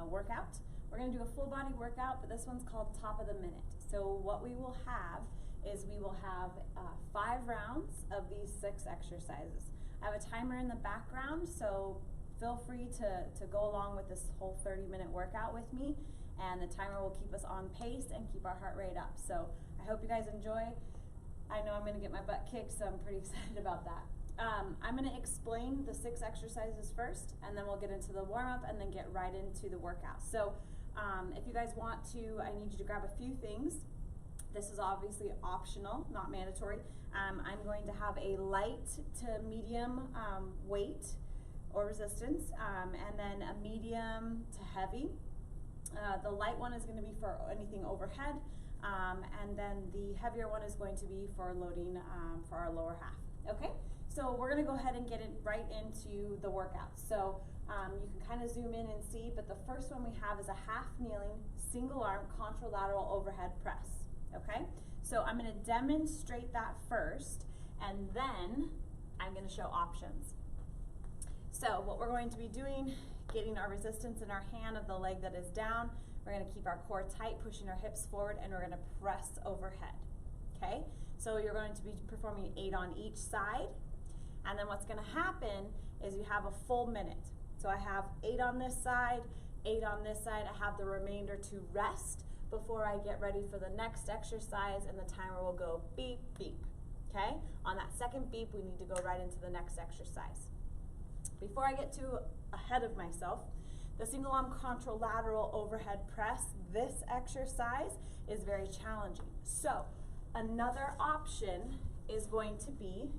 workout. We're going to do a full body workout, but this one's called top of the minute. So what we will have is we will have 5 rounds of these 6 exercises. I have a timer in the background, so feel free to go along with this whole 30-minute workout with me, and the timer will keep us on pace and keep our heart rate up. So I hope you guys enjoy. I know I'm going to get my butt kicked, so I'm pretty excited about that. I'm going to explain the 6 exercises first, and then we'll get into the warm-up and then get right into the workout. So if you guys want to, I need you to grab a few things. This is obviously optional, not mandatory. I'm going to have a light to medium weight or resistance, and then a medium to heavy. The light one is going to be for anything overhead, and then the heavier one is going to be for loading for our lower half. Okay, so we're going to go ahead and get it right into the workout. So you can kind of zoom in and see, but the first one we have is a half kneeling single arm contralateral overhead press. Okay, so I'm going to demonstrate that first, and then I'm going to show options. So what we're going to be doing, getting our resistance in our hand of the leg that is down. We're going to keep our core tight, pushing our hips forward, and we're going to press overhead. Okay, so you're going to be performing 8 on each side, and then what's going to happen is you have a full minute. So I have 8 on this side, 8 on this side. I have the remainder to rest before I get ready for the next exercise, and the timer will go beep, beep. Okay, on that second beep, we need to go right into the next exercise. Before I get too ahead of myself, the single arm contralateral overhead press, this exercise is very challenging. So another option is going to be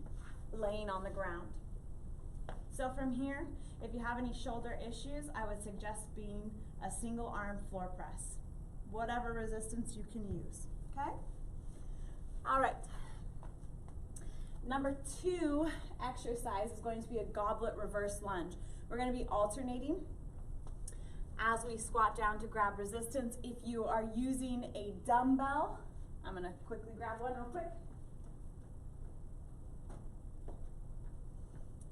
laying on the ground. So from here, if you have any shoulder issues, I would suggest being a single arm floor press. Whatever resistance you can use, okay? All right. Number 2 exercise is going to be a goblet reverse lunge. We're going to be alternating as we squat down to grab resistance. If you are using a dumbbell, I'm going to quickly grab one real quick.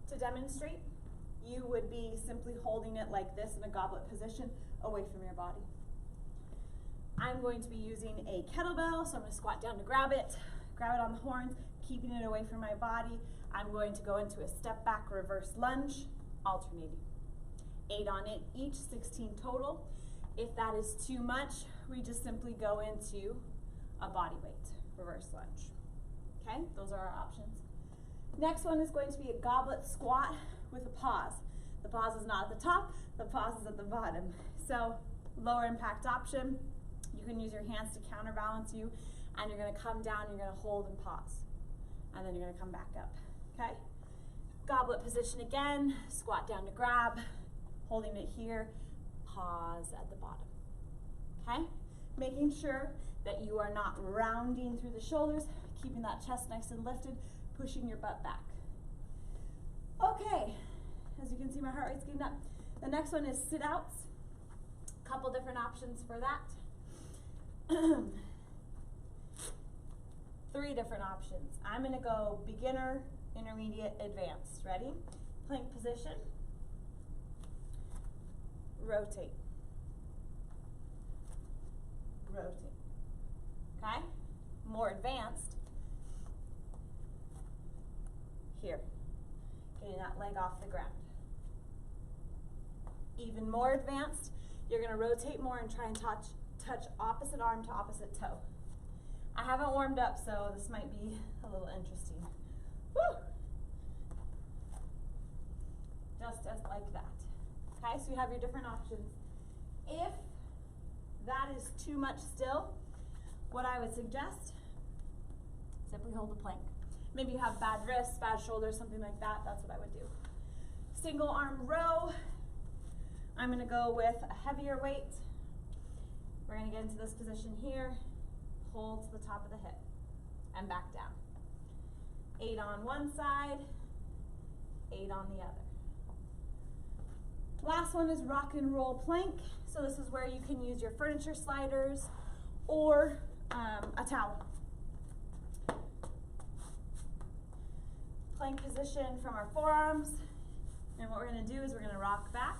To demonstrate, you would be simply holding it like this in a goblet position away from your body. I'm going to be using a kettlebell, so I'm going to squat down to grab it on the horns, keeping it away from my body. I'm going to go into a step back reverse lunge, alternating. 8 on it each, 16 total. If that is too much, we just simply go into a body weight reverse lunge. Okay, those are our options. Next one is going to be a goblet squat with a pause. The pause is not at the top, the pause is at the bottom. So lower impact option. You can use your hands to counterbalance you, and you're going to come down, you're going to hold and pause, and then you're going to come back up. Okay? Goblet position again, squat down to grab, holding it here, pause at the bottom. Okay? Making sure that you are not rounding through the shoulders, keeping that chest nice and lifted, pushing your butt back. Okay, as you can see, my heart rate's getting up. The next one is sit-outs. Couple different options for that. 3 different options. I'm going to go beginner, intermediate, advanced. Ready? Plank position. Rotate. Rotate. Okay? More advanced. Here. Getting that leg off the ground. Even more advanced, you're going to rotate more and try and touch opposite arm to opposite toe. I haven't warmed up, so this might be a little interesting. Woo! Just as like that. Okay, so you have your different options. If that is too much still, what I would suggest, simply hold the plank. Maybe you have bad wrists, bad shoulders, something like that. That's what I would do. Single arm row. I'm going to go with a heavier weight. We're going to get into this position here. Hold to the top of the hip and back down. 8 on one side, 8 on the other. Last one is rock and roll plank. So this is where you can use your furniture sliders or a towel. Plank position from our forearms. And what we're going to do is we're going to rock back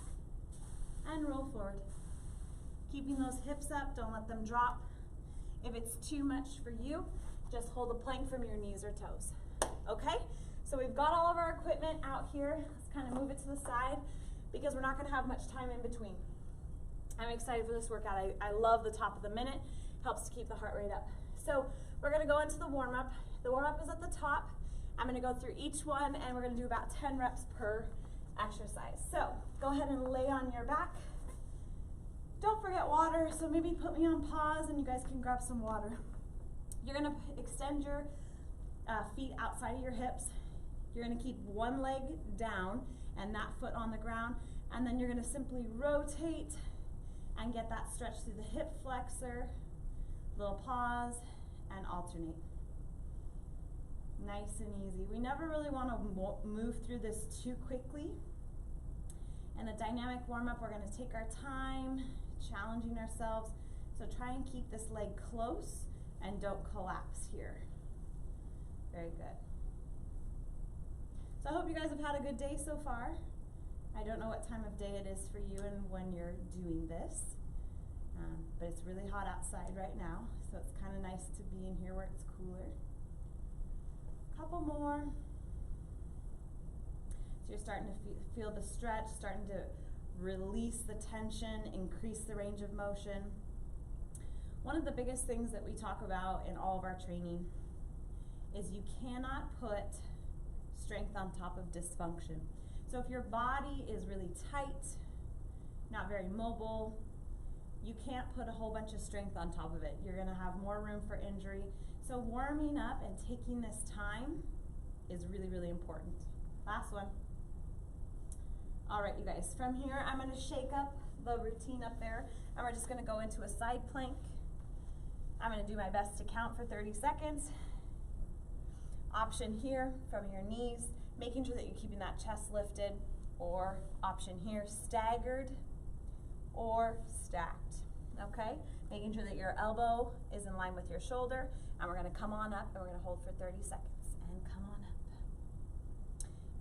and roll forward. Keeping those hips up, don't let them drop. If it's too much for you, just hold a plank from your knees or toes. Okay? So we've got all of our equipment out here. Let's kind of move it to the side because we're not going to have much time in between. I'm excited for this workout. I love the top of the minute. Helps to keep the heart rate up. So we're going to go into the warm-up. The warm-up is at the top. I'm going to go through each one, and we're going to do about 10 reps per exercise. So go ahead and lay on your back. Don't forget water, so maybe put me on pause and you guys can grab some water. You're going to extend your feet outside of your hips. You're going to keep one leg down and that foot on the ground, and then you're going to simply rotate and get that stretch through the hip flexor. Little pause and alternate. Nice and easy. We never really want to move through this too quickly. In a dynamic warm-up, we're going to take our time, challenging ourselves. So try and keep this leg close and don't collapse here. Very good. So I hope you guys have had a good day so far. I don't know what time of day it is for you and when you're doing this, but it's really hot outside right now, so it's kind of nice to be in here where it's cooler. Couple more. So you're starting to feel the stretch, starting to release the tension, increase the range of motion. One of the biggest things that we talk about in all of our training is you cannot put strength on top of dysfunction. So if your body is really tight, not very mobile, you can't put a whole bunch of strength on top of it. You're going to have more room for injury. So warming up and taking this time is really, really important. Last one. All right, you guys, from here, I'm going to shake up the routine up there, and we're just going to go into a side plank. I'm going to do my best to count for 30 seconds. Option here, from your knees, making sure that you're keeping that chest lifted, or option here, staggered or stacked, okay? Making sure that your elbow is in line with your shoulder, and we're going to come on up, and we're going to hold for 30 seconds, and come on up.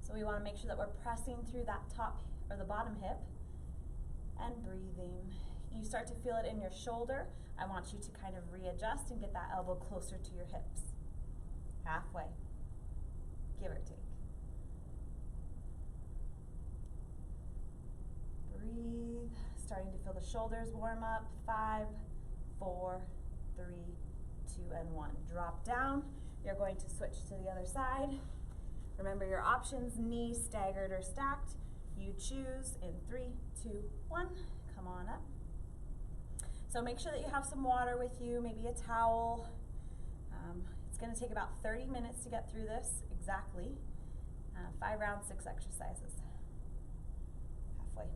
So we want to make sure that we're pressing through that top or the bottom hip, and breathing. You start to feel it in your shoulder. I want you to kind of readjust and get that elbow closer to your hips. Halfway, give or take. Breathe, starting to feel the shoulders warm up. 5, 4, 3, 2, and 1. Drop down. You're going to switch to the other side. Remember your options, knees staggered or stacked. You choose in 3, 2, 1. Come on up. So make sure that you have some water with you, maybe a towel. It's going to take about 30 minutes to get through this, exactly. 5 rounds, 6 exercises. Halfway.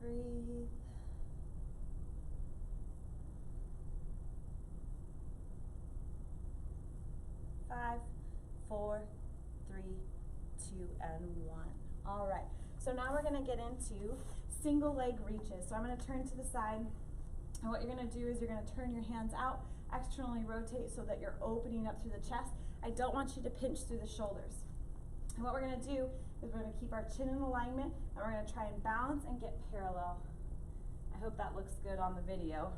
Breathe. Five, 4, 3, 2, and 1. All right, so now we're going to get into single leg reaches. So I'm going to turn to the side, and what you're going to do is you're going to turn your hands out, externally rotate so that you're opening up through the chest. I don't want you to pinch through the shoulders. And what we're going to do is we're going to keep our chin in alignment, and we're going to try and balance and get parallel. I hope that looks good on the video.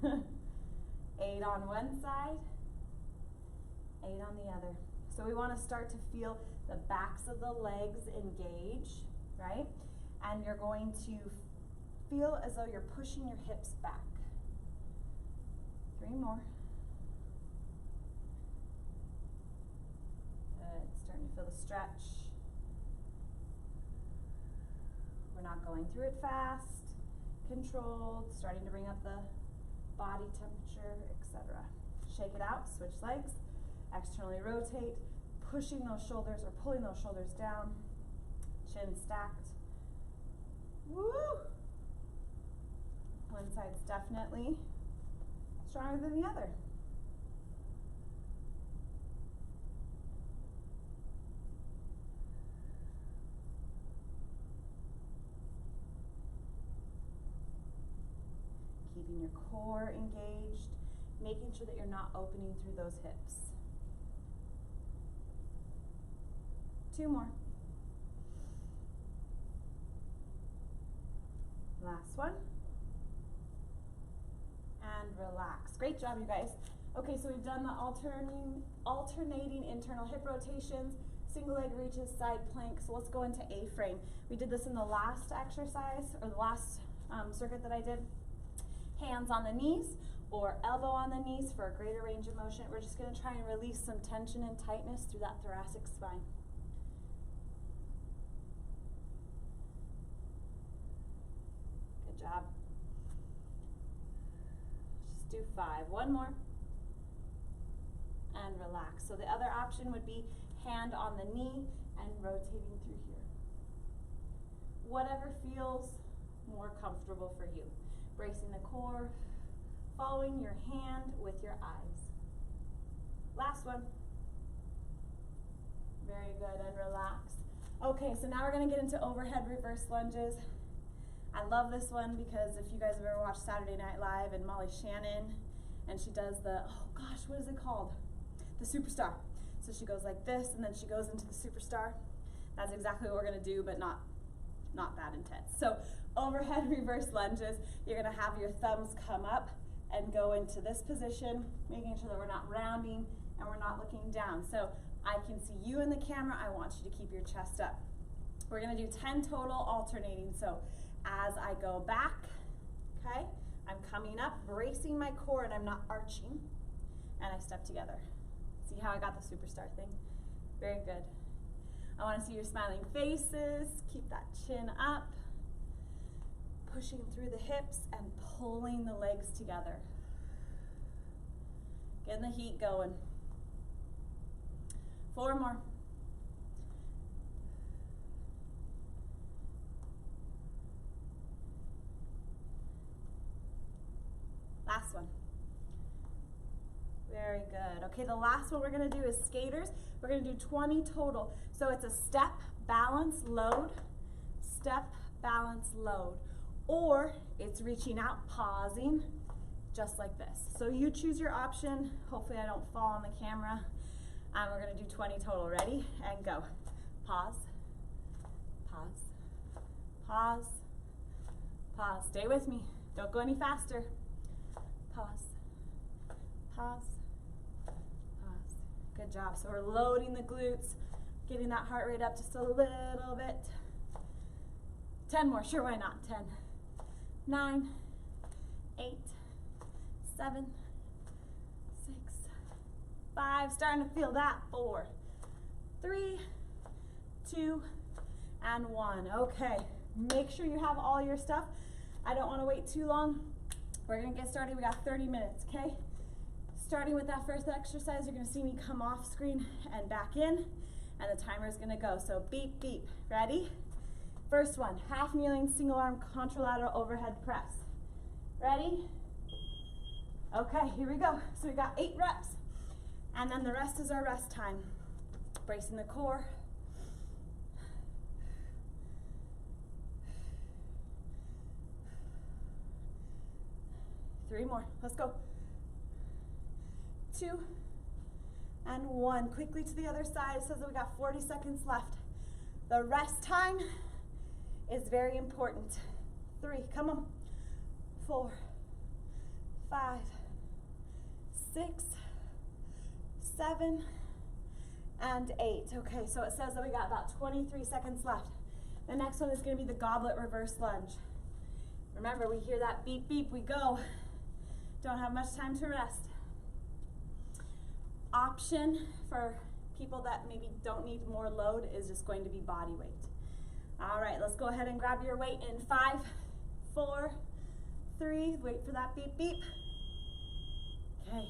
8 on one side, 8 on the other. So we want to start to feel the backs of the legs engage, right? And you're going to feel as though you're pushing your hips back. 3 more. Good, starting to feel the stretch. We're not going through it fast, controlled, starting to bring up the body temperature, etc. Shake it out, switch legs, externally rotate, pushing those shoulders or pulling those shoulders down, chin stacked. Woo! One side's definitely stronger than the other. Keeping your core engaged, making sure that you're not opening through those hips. 2 more. Last one. And relax. Great job, you guys. Okay, so we've done the alternating internal hip rotations, single leg reaches, side plank. So let's go into A-frame. We did this in the last exercise, or the last circuit that I did. Hands on the knees or elbow on the knees for a greater range of motion. We're just going to try and release some tension and tightness through that thoracic spine. Good job. Just do 5. One more. And relax. So the other option would be hand on the knee and rotating through here. Whatever feels more comfortable for you. Bracing the core, following your hand with your eyes. Last one. Very good, and relax. Okay, so now we're going to get into overhead reverse lunges. I love this one because if you guys have ever watched Saturday Night Live and Molly Shannon, and she does the, oh gosh, what is it called? The Superstar. So she goes like this, and then she goes into the Superstar. That's exactly what we're going to do, but not that intense. So overhead reverse lunges, you're going to have your thumbs come up and go into this position, making sure that we're not rounding and we're not looking down. So I can see you in the camera. I want you to keep your chest up. We're going to do 10 total alternating. So as I go back, okay, I'm coming up, bracing my core, and I'm not arching, and I step together. See how I got the Superstar thing? Very good. I want to see your smiling faces. Keep that chin up. Pushing through the hips and pulling the legs together. Getting the heat going. 4 more. Last one. Very good. Okay, the last one we're going to do is skaters. We're going to do 20 total. So it's a step, balance, load, step, balance, load. Or it's reaching out, pausing, just like this. So you choose your option. Hopefully I don't fall on the camera. We're going to do 20 total. Ready? And go. Pause, pause, pause, pause. Stay with me. Don't go any faster. Pause, pause, pause. Good job. So we're loading the glutes, getting that heart rate up just a little bit. 10 more. Sure, why not? 10. 9, 8, 7, 6, 5. Starting to feel that. 4, 3, 2, and 1. Okay, make sure you have all your stuff. I don't want to wait too long. We're going to get started. We got 30 minutes, okay? Starting with that first exercise, you're going to see me come off screen and back in, and the timer is going to go. So beep, beep. Ready? First one, half kneeling, single arm, contralateral overhead press. Ready? Okay, here we go. So we got 8 reps, and then the rest is our rest time. Bracing the core. Three more, let's go. 2, and 1. Quickly to the other side. It says that we got 40 seconds left. The rest time is very important. 3, come on. 4, 5, 6, 7, and 8. Okay, so it says that we got about 23 seconds left. The next one is going to be the goblet reverse lunge. Remember, we hear that beep, beep, we go. Don't have much time to rest. Option for people that maybe don't need more load is just going to be body weight. All right, let's go ahead and grab your weight in 5, 4, 3. Wait for that beep, beep. Okay,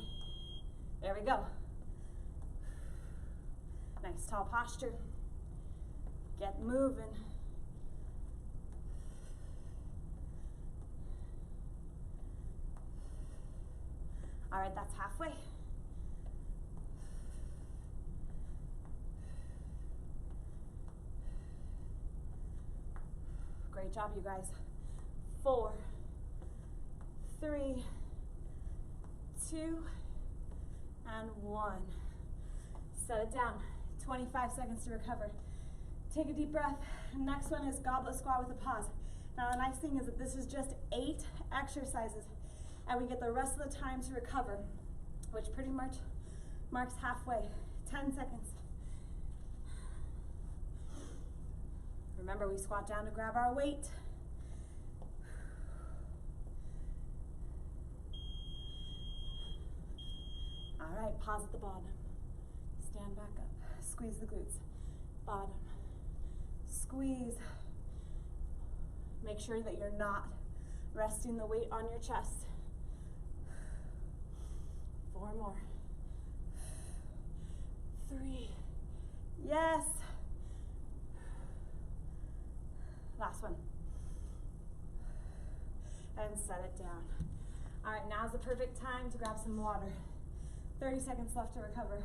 there we go. Nice tall posture. Get moving. All right, that's halfway. Great job, you guys. 4, 3, 2, and 1. Set it down. 25 seconds to recover. Take a deep breath. Next one is goblet squat with a pause. Now the nice thing is that this is just 8 exercises and we get the rest of the time to recover, which pretty much marks halfway. 10 seconds. Remember, we squat down to grab our weight. All right, pause at the bottom. Stand back up. Squeeze the glutes. Bottom. Squeeze. Make sure that you're not resting the weight on your chest. 4 more. 3. Yes. Last one. And set it down. All right, now's the perfect time to grab some water. 30 seconds left to recover.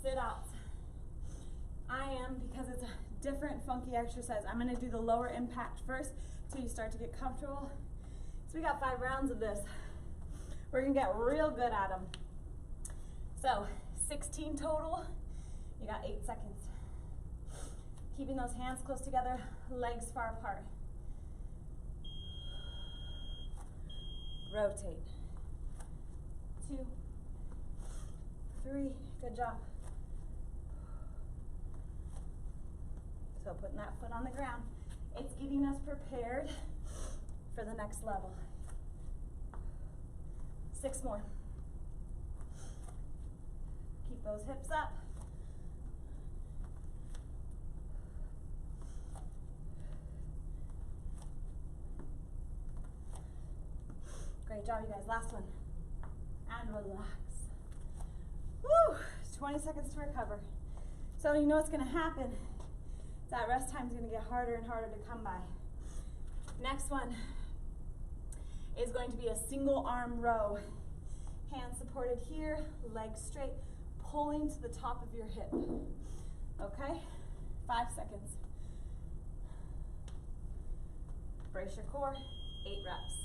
Sit out. I am, because it's a different funky exercise, I'm gonna do the lower impact first till you start to get comfortable. So we got 5 rounds of this. We're gonna get real good at them. So 16 total, you got 8 seconds. Keeping those hands close together, legs far apart. Rotate. 2, 3, good job. So putting that foot on the ground, it's getting us prepared for the next level. 6 more. Keep those hips up. Great job, you guys. Last one. And relax. Woo! 20 seconds to recover. So you know what's going to happen. That rest time is going to get harder and harder to come by. Next one is going to be a single arm row. Hands supported here, legs straight, pulling to the top of your hip. Okay? 5 seconds. Brace your core, 8 reps.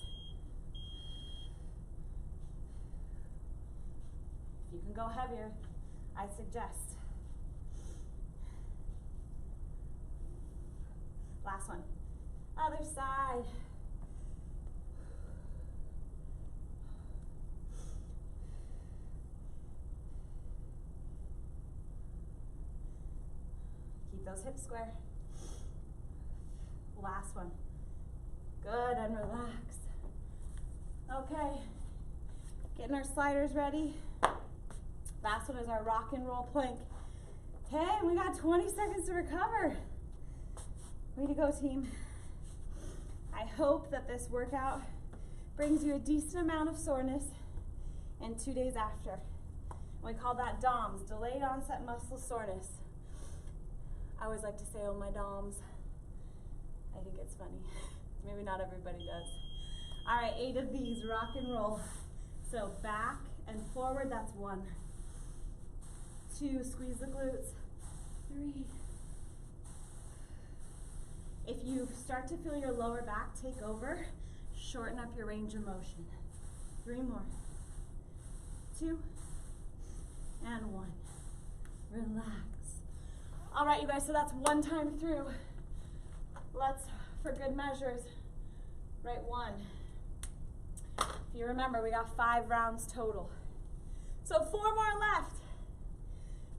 If you can go heavier, I suggest. Last one. Other side. Keep those hips square. Last one. Good, and relax. Okay, getting our sliders ready. Last one is our rock and roll plank. Okay, we got 20 seconds to recover. Way to go, team. I hope that this workout brings you a decent amount of soreness and 2 days after. We call that DOMS, delayed onset muscle soreness. I always like to say, oh my DOMS. I think it's funny. Maybe not everybody does. All right, 8 of these, rock and roll. So back and forward, that's 1. 2, squeeze the glutes. 3. If you start to feel your lower back take over, shorten up your range of motion. 3 more. 2 and 1. Relax. All right, you guys, so that's 1 time through. Let's, for good measures, write 1. If you remember, we got 5 rounds total. So 4 more left.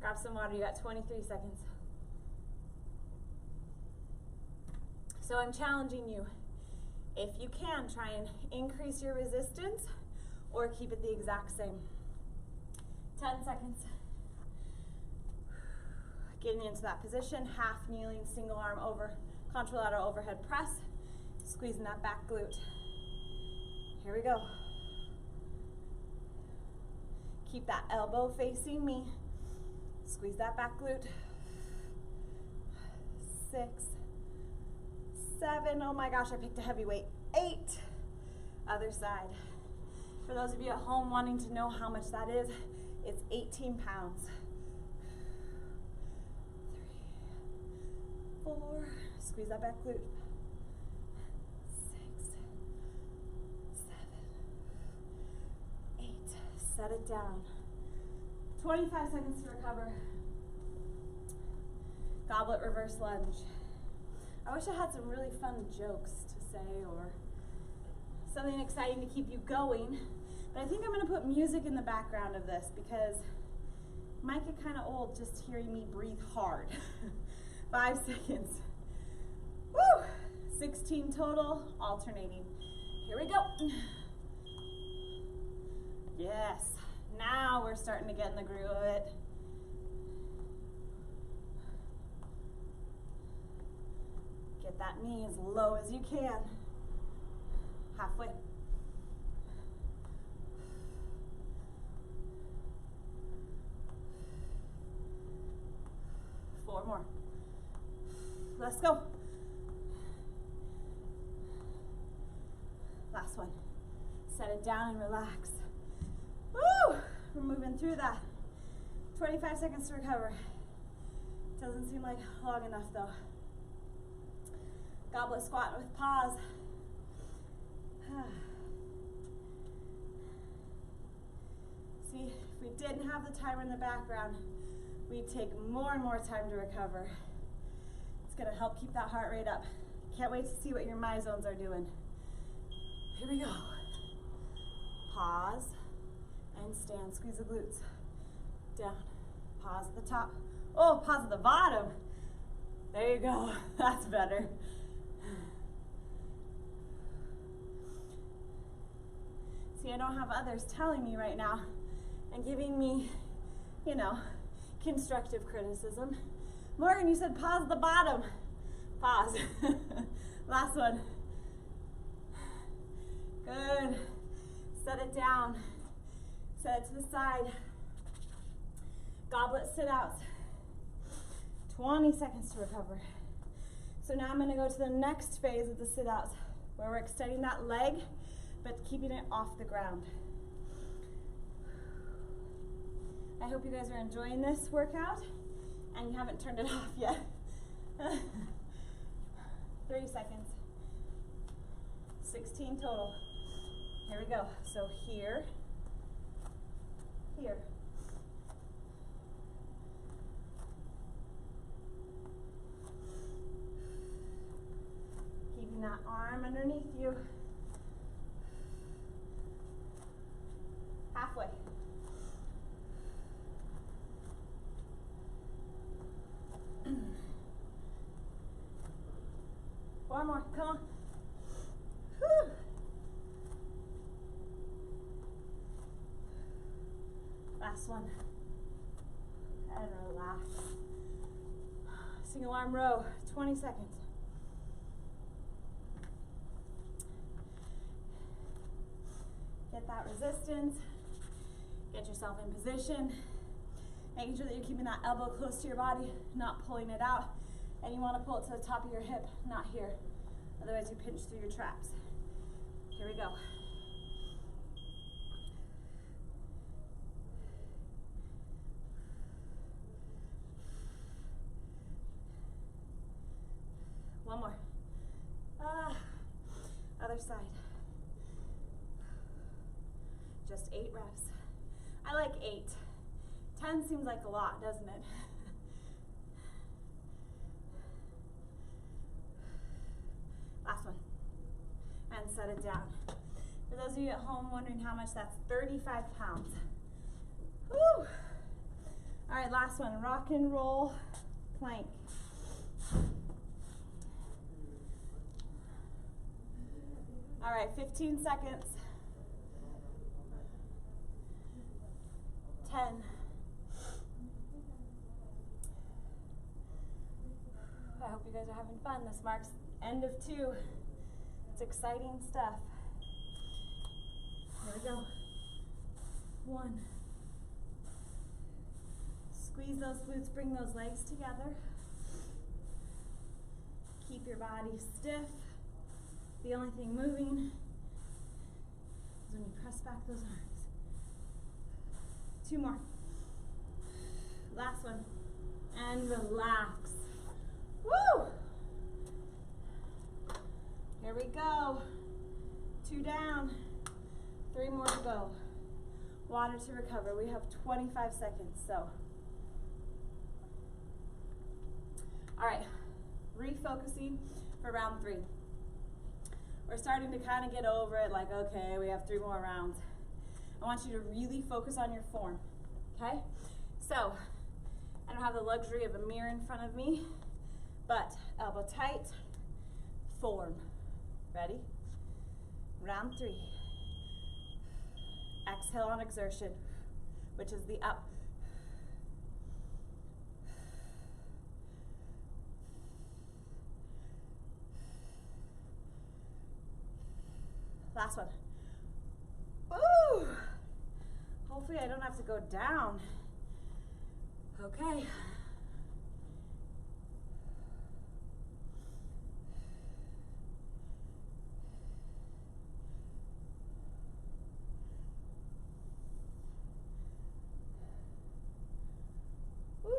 Grab some water, you got 23 seconds. So I'm challenging you, if you can, try and increase your resistance or keep it the exact same. 10 seconds. Getting into that position, half kneeling, single arm over, contralateral overhead press, squeezing that back glute. Here we go. Keep that elbow facing me. Squeeze that back glute. 6, 7, oh my gosh, I picked a heavy weight. 8, other side. For those of you at home wanting to know how much that is, it's 18 pounds. 3, 4, squeeze that back glute. 6, 7, 8, set it down. 25 seconds to recover. Goblet reverse lunge. I wish I had some really fun jokes to say or something exciting to keep you going, but I think I'm going to put music in the background of this because it might get kind of old just hearing me breathe hard. 5 seconds. Woo! 16 total, alternating. Here we go. Yes, now we're starting to get in the groove of it. Get that knee as low as you can. Halfway. Four more. Let's go. Last one. Set it down and relax. Woo! We're moving through that. 25 seconds to recover. Doesn't seem like long enough though. Goblet squat with pause. See, if we didn't have the timer in the background, we'd take more and more time to recover. It's gonna help keep that heart rate up. Can't wait to see what your my zones are doing. Here we go. Pause and stand. Squeeze the glutes. Down. Pause at the top. Oh, pause at the bottom. There you go. That's better. See, I don't have others telling me right now and giving me, you know, constructive criticism. Morgan, you said pause at the bottom. Pause. Last one. Good. Set it down. Set it to the side. Goblet sit-outs. 20 seconds to recover. So now I'm going to go to the next phase of the sit-outs where we're extending that leg but keeping it off the ground. I hope you guys are enjoying this workout and you haven't turned it off yet. 30 seconds. 16 total. Here we go. So here, here. Keeping that arm underneath you. Halfway. One more, come on. Whew. Last one. And relax. Single arm row, 20 seconds. Get that resistance. Get yourself in position. Making sure that you're keeping that elbow close to your body, not pulling it out. And you want to pull it to the top of your hip, not here. Otherwise you pinch through your traps. Here we go. One more. Other side. Just 8 reps. I like 8. 10 seems like a lot, doesn't it? Last one. And set it down. For those of you at home wondering how much, that's 35 pounds. Woo! All right, last one. Rock and roll plank. All right, 15 seconds. 10. I hope you guys are having fun. This marks end of 2. It's exciting stuff. Here we go. 1. Squeeze those glutes, bring those legs together. Keep your body stiff. The only thing moving is when you press back those arms. 2 more. Last one. And relax. Woo! Here we go. 2 down. 3 more to go. Water to recover. We have 25 seconds, so. All right, refocusing for round 3. We're starting to kind of get over it, like, okay, we have 3 more rounds. I want you to really focus on your form, okay? So, I don't have the luxury of a mirror in front of me, but elbow tight, form. Ready? Round 3. Exhale on exertion, which is the up. Last one. Ooh! Hopefully I don't have to go down. Okay. Woo!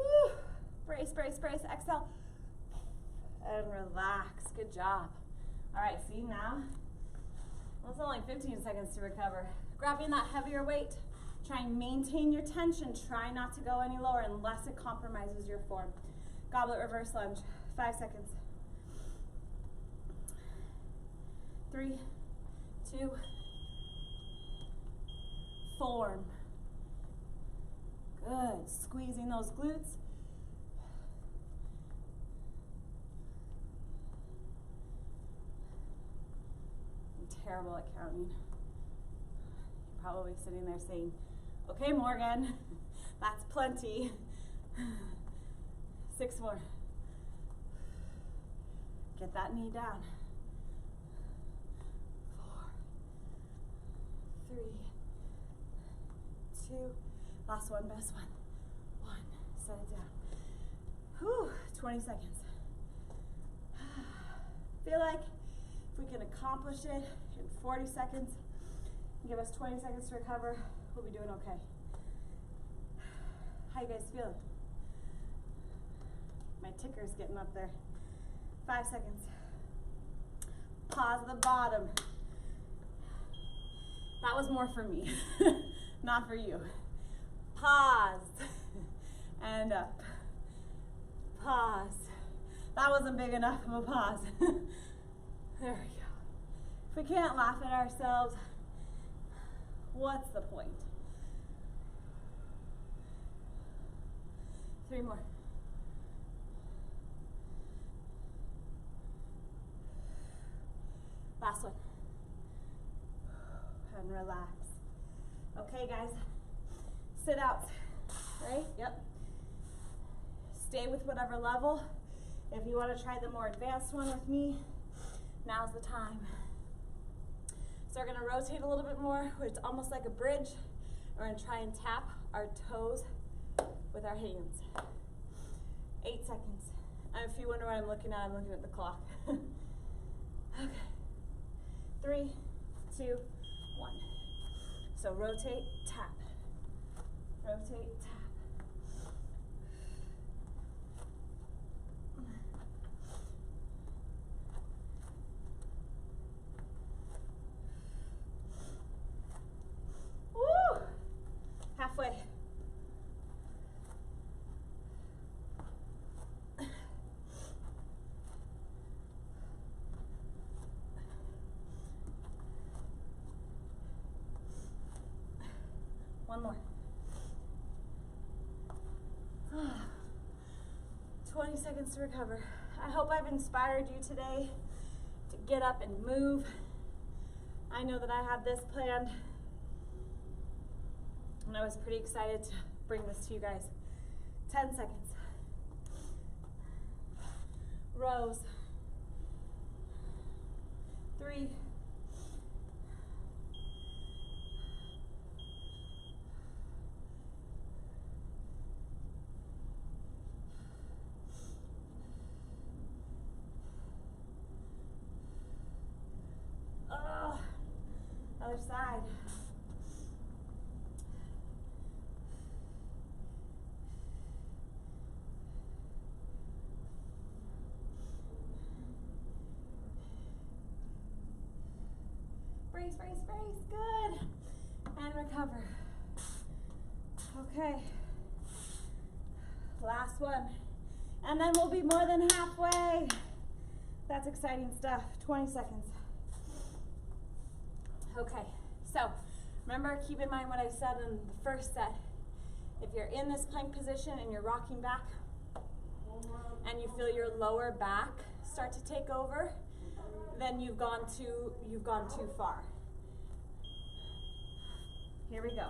Brace, brace, brace. Exhale. And relax. Good job. All right, see now? Well, it's only 15 seconds to recover. Grabbing that heavier weight, try and maintain your tension. Try not to go any lower unless it compromises your form. Goblet reverse lunge, 5 seconds. 3, 2, form. Good, squeezing those glutes. Terrible at counting. You're probably sitting there saying, okay, Morgan, that's plenty. 6 more. Get that knee down. 4, 3, 2, last one, best one. 1, set it down. Whew, 20 seconds. Feel like if we can accomplish it in 40 seconds, give us 20 seconds to recover, we'll be doing okay. How you guys feeling? My ticker's getting up there. 5 seconds. Pause the bottom. That was more for me, not for you. Pause. And up. Pause. That wasn't big enough of a pause. There we go. If we can't laugh at ourselves, what's the point? 3 more. Last one. And relax. Okay, guys. Sit out. Right? Yep. Stay with whatever level. If you want to try the more advanced one with me, now's the time. So we're going to rotate a little bit more. It's almost like a bridge. We're going to try and tap our toes with our hands. 8 seconds. And if you wonder what I'm looking at the clock. Okay. 3, 2, 1. So rotate, tap. Rotate, tap. Woo! Halfway. One more. 20 seconds to recover. I hope I've inspired you today to get up and move. I know that I had this planned, and I was pretty excited to bring this to you guys. 10 seconds. Rows. 3. 2. Other side. Brace, brace, brace. Good. And recover. Okay. Last one. And then we'll be more than halfway. That's exciting stuff. 20 seconds. Okay, so remember, keep in mind what I said in the first set. If you're in this plank position and you're rocking back and you feel your lower back start to take over, then you've gone too far. Here we go.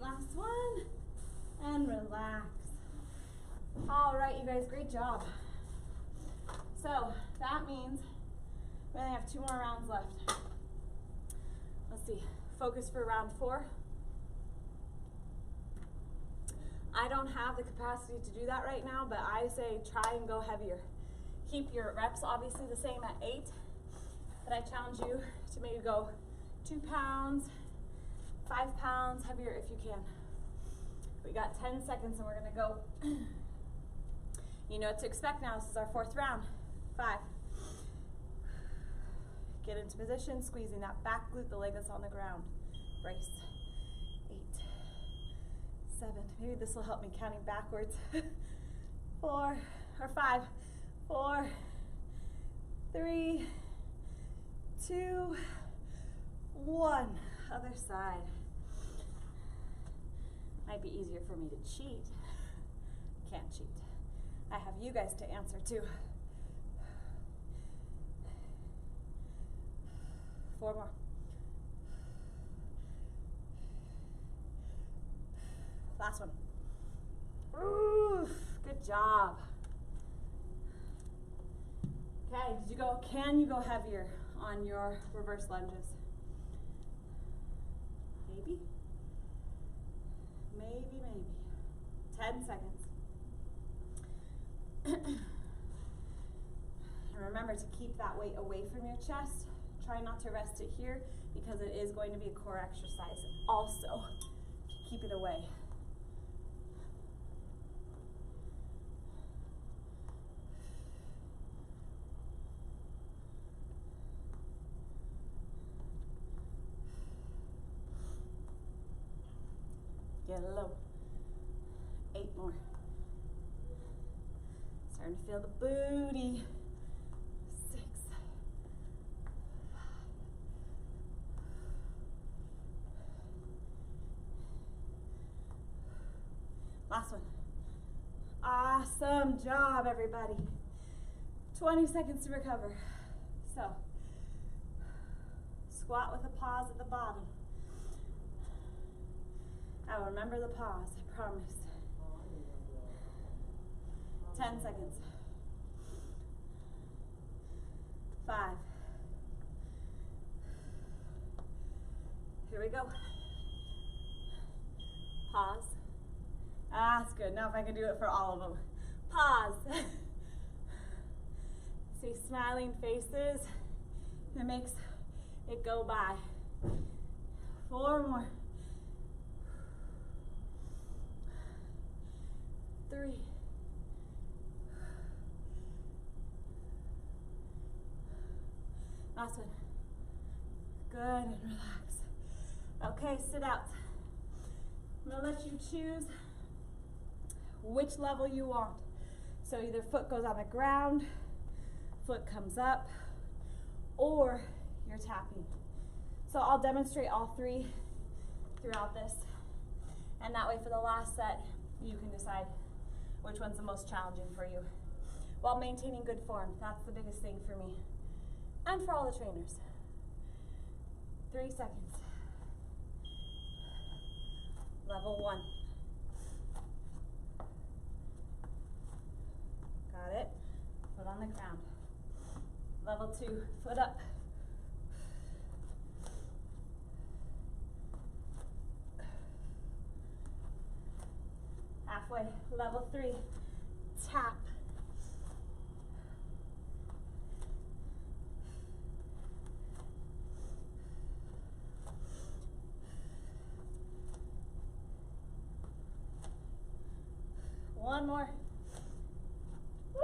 Last one, and relax. All right, you guys, great job. So that means we only have 2 more rounds left. Let's see, focus for round 4. I don't have the capacity to do that right now, but I say try and go heavier. Keep your reps obviously the same at 8, but I challenge you to maybe go 2 pounds, 5 pounds heavier if you can. We got 10 seconds and we're gonna go. You know what to expect now. This is our 4th round. 5. Get into position, squeezing that back glute, the leg that's on the ground. Brace. 8, 7. Maybe this will help me counting backwards. 4 or 5. 4, 3, 2, 1. Other side. Might be easier for me to cheat. Can't cheat. I have you guys to answer to. 4 more. Last one. Ooh, good job. Okay, can you go heavier on your reverse lunges? Maybe. Maybe. 10 seconds. And remember to keep that weight away from your chest. Try not to rest it here because it is going to be a core exercise. Also, keep it away. Get low. 8 more. Starting to feel the booty. 6. 5. Last one. Awesome job, everybody. 20 seconds to recover. So, squat with a pause at the bottom. I'll remember the pause, I promise. 10 seconds. 5. Here we go. Pause. That's good. Now if I can do it for all of them. Pause. See smiling faces. It makes it go by. 4 more. 3. Last one. Good, and relax. Okay, sit out. I'm gonna let you choose which level you want. So either foot goes on the ground, foot comes up, or you're tapping. So I'll demonstrate all 3 throughout this. And that way for the last set, you can decide which one's the most challenging for you, while maintaining good form. That's the biggest thing for me, and for all the trainers. 3 seconds. Level 1. Got it? Foot on the ground. Level 2, foot up. Halfway. Level 3, tap. One more. Woo!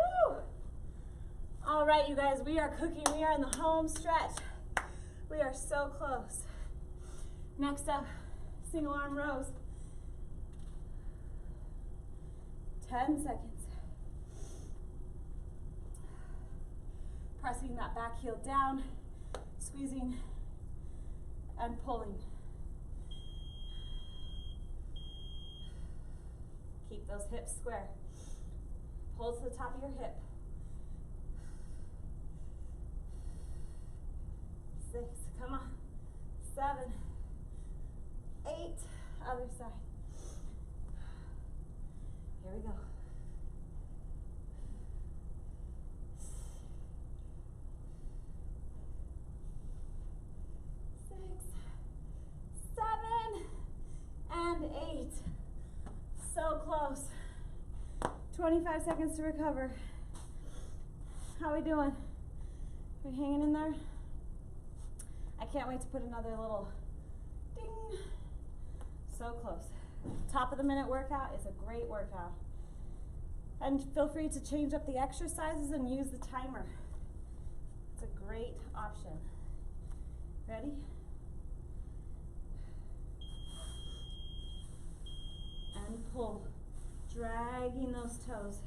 All right, you guys, we are cooking. We are in the home stretch. We are so close. Next up, single arm rows. 10 seconds. Pressing that back heel down, squeezing and pulling. Keep those hips square. Pull to the top of your hip. 6, come on. 7, 8, other side. Here we go. 6, 7, and 8. So close. 25 seconds to recover. How are we doing? Are we hanging in there? I can't wait to put another little ding. So close. Top of the minute workout is a great workout. And feel free to change up the exercises and use the timer. It's a great option. Ready? And pull. Dragging those toes.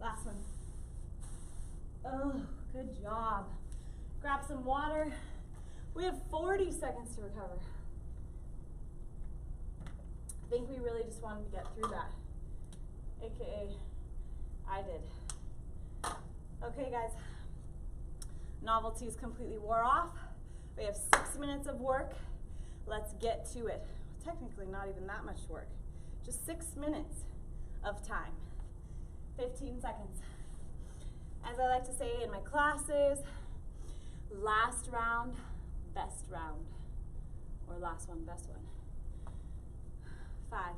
Last one. Oh, good job. Grab some water. We have 40 seconds to recover. I think we really just wanted to get through that. AKA, I did. Okay, guys. Novelties completely wore off. We have 6 minutes of work. Let's get to it. Technically, not even that much work. Just 6 minutes of time. 15 seconds. As I like to say in my classes, last round, best round. Or last one, best one. 5.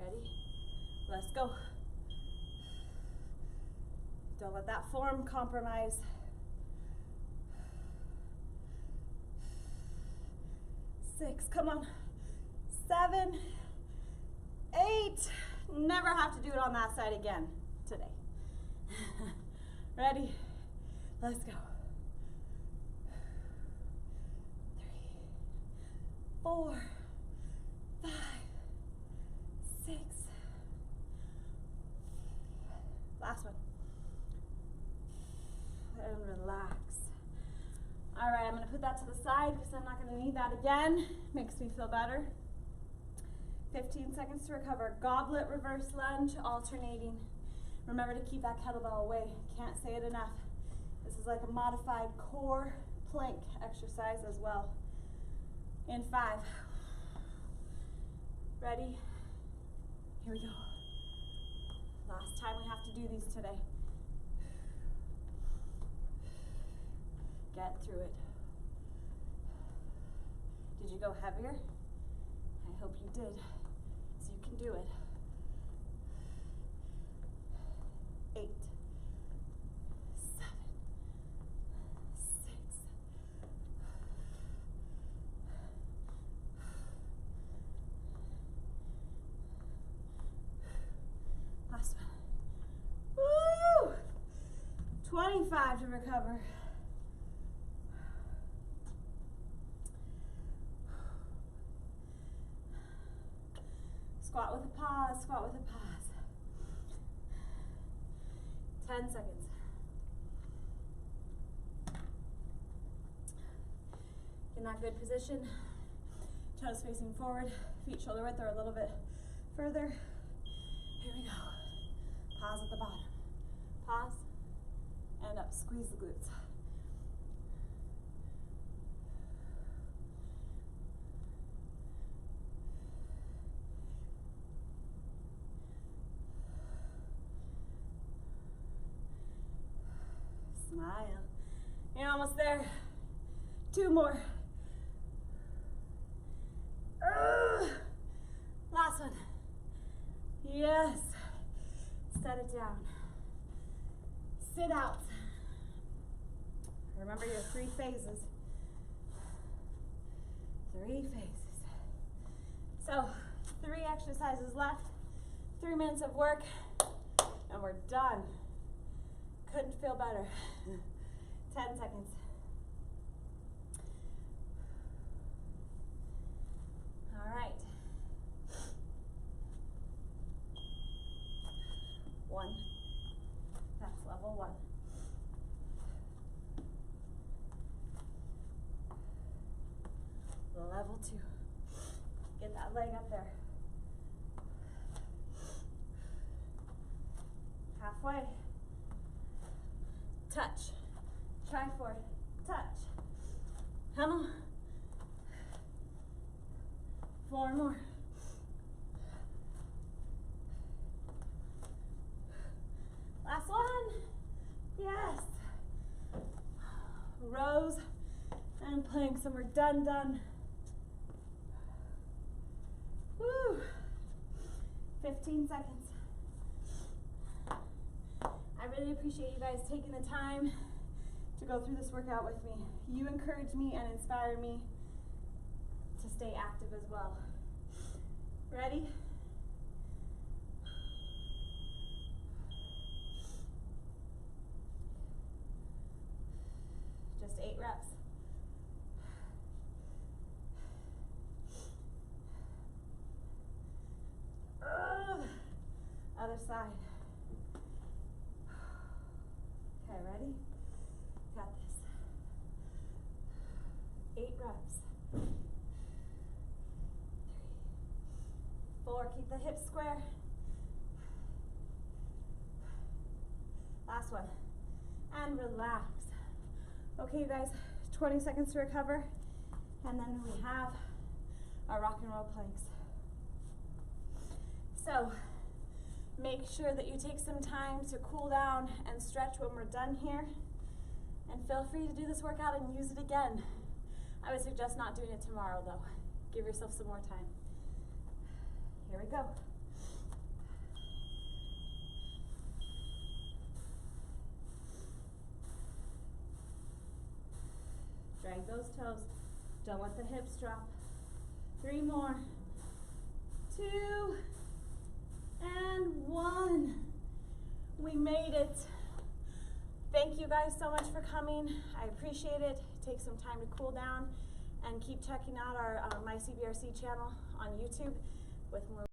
Ready? Let's go. Don't let that form compromise. 6, come on. 7, 8. Never have to do it on that side again today. Ready? Let's go. 3, 4, 5, 6. Last one. And relax. All right, I'm going to put that to the side because I'm not going to need that again. Makes me feel better. 15 seconds to recover. Goblet reverse lunge, alternating. Remember to keep that kettlebell away. Can't say it enough. This is like a modified core plank exercise as well. In 5. Ready? Here we go. Last time we have to do these today. Get through it. Did you go heavier? I hope you did, so you can do it. 8, 7, 6. Last one. Woo! 25 to recover. Squat with a pause, squat with a pause. 10 seconds. In that good position, toes facing forward, feet shoulder width or a little bit further. Here we go. Pause at the bottom. Pause, and up, squeeze the glutes. Smile. You're almost there. 2 more. Last one. Yes. Set it down. Sit out. Remember your 3 phases. 3 phases. So 3 exercises left, 3 minutes of work, and we're done. Couldn't feel better. 10 seconds. All right. 1. That's level 1. Level 2. Get that leg up there. Halfway. Touch. Try 4. Touch. Come on. 4 more. Last one. Yes. Rows and planks, and we're done. Woo. 15 seconds. I really appreciate you guys taking the time to go through this workout with me. You encourage me and inspire me to stay active as well. Ready? Just 8 reps. Other side. Okay, ready? Got this. 8 reps. 3, 4, keep the hips square. Last one. And relax. Okay, you guys, 20 seconds to recover. And then we have our rock and roll planks. So, make sure that you take some time to cool down and stretch when we're done here. And feel free to do this workout and use it again. I would suggest not doing it tomorrow though. Give yourself some more time. Here we go. Drag those toes. Don't let the hips drop. 3 more. 2. And 1. We made it. Thank you guys so much for coming. I appreciate it. Take some time to cool down and keep checking out our My CBRC channel on YouTube with more